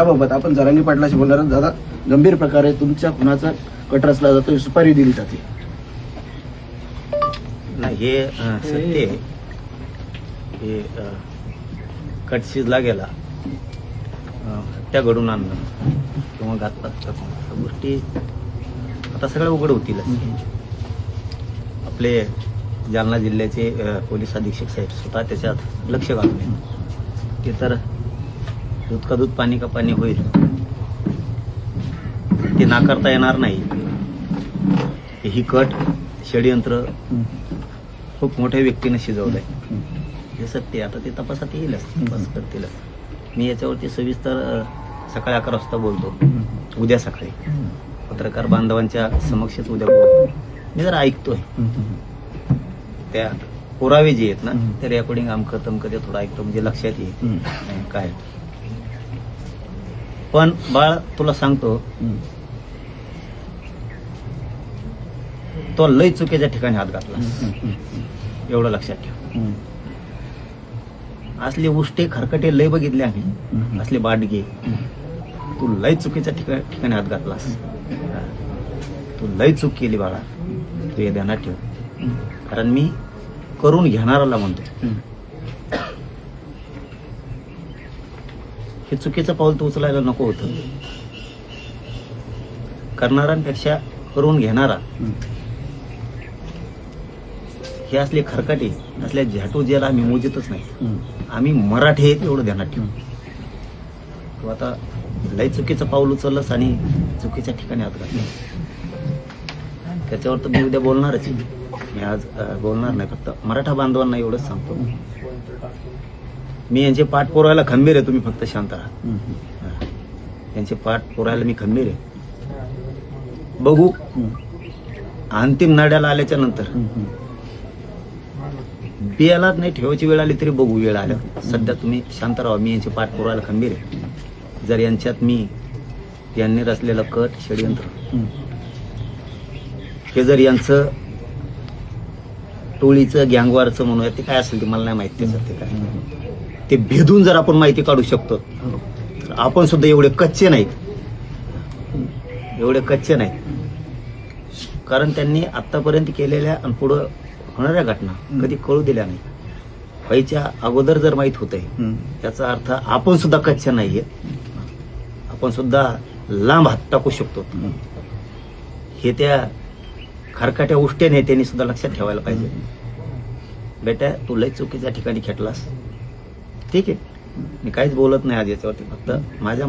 त्याबाबत आपण जरांगी पाटलाशी बोलणार आहोत. दादा, गंभीर प्रकारे तुमच्या खुनाचा कट रचला जातो, सुपारी दिली जाते. नाही, हे सत्य आहे. हे कट शिजला गेला, हत्या घडून आणणं किंवा घातपात करणं गोष्टी आता सगळ्या उघड होतील. आपले जालना जिल्ह्याचे पोलीस अधीक्षक साहेब स्वतः त्याच्यात लक्ष घालून ते तर दूध का दूध पाणी का पाणी होईल ते नाकारता येणार नाही. ही कट षडयंत्र खूप मोठ्या व्यक्तीने शिजवलंय हे सत्य. आता ते तपासात येईलच, तपास करतीलच. मी याच्यावरती सविस्तर सकाळी 11 वाजता बोलतो, उद्या सकाळी पत्रकार बांधवांच्या समक्षच उद्या बोलतो. मी जरा ऐकतोय त्या पुरावे जे आहेत ना ते रेकॉर्डिंग अमकं तमकं ते थोडं ऐकतो, म्हणजे लक्षात येईल काय. पण बाळ, तुला सांगतो, तो लय चुकीच्या ठिकाणी हात घातला, एवढं लक्षात ठेव. असले उष्टे खरकटे लय बघितले आम्ही, असले बाडगे. तू लय चुकीच्या ठिकाणी हात घातलास, तू लय चूक केली बाळा, तू हे ध्यानात ठेव. कारण मी करून घेणाराला म्हणतो, हे चुकीचं पाऊल तू उचलायला नको होतं. करणाऱ्यांपेक्षा करून घेणारा हे असले खरकाटे, असल्या झाटू ज्याला आम्ही मोजतच नाही. आम्ही मराठी आहेत एवढं ध्यानात ठेवू. तू आता लय चुकीचं पाऊल उचललंस आणि चुकीच्या ठिकाणी हात घातला, त्याच्यावर तर मी उद्या बोलणारच. मी आज बोलणार नाही, फक्त मराठा बांधवांना एवढंच सांगतो, मी यांचे पाठ पुरायला खंबीर आहे. तुम्ही फक्त शांत राहा. यांचे पाठ पुरायला मी खंबीर आहे. बघू अंतिम नाड्याला आल्याच्या नंतर बियाला नाही ठेवायची वेळ आली तरी बघू वेळ आल्या. सध्या तुम्ही शांत राहा. मी यांचे पाठ पुरायला खंबीर आहे. जर यांच्यात यांनी रचलेलं कट षडयंत्र हे जर यांचं टोळीचं गँगवारचं म्हणूया ते काय असेल ते मला नाही माहिती. ते काय ते भेदून जर आपण माहिती काढू शकतो तर आपण सुद्धा एवढे कच्चे नाहीत, एवढे कच्चे नाहीत. कारण त्यांनी आतापर्यंत केलेल्या आणि पुढं होणाऱ्या घटना कधी कळू दिल्या नाही. व्हायच्या अगोदर जर माहीत होतंय याचा अर्थ आपण सुद्धा कच्चे नाहीये, आपण सुद्धा लांब हात टाकू शकतो. हे त्या खरकाट्या उष्ट्या नेत्यांनी सुद्धा लक्षात ठेवायला पाहिजे. बेटा, तू लय चुकीच्या ठिकाणी खेटलास, ठीक आहे, मी काहीच बोलत नाही आज याच्यावरती. फक्त माझ्या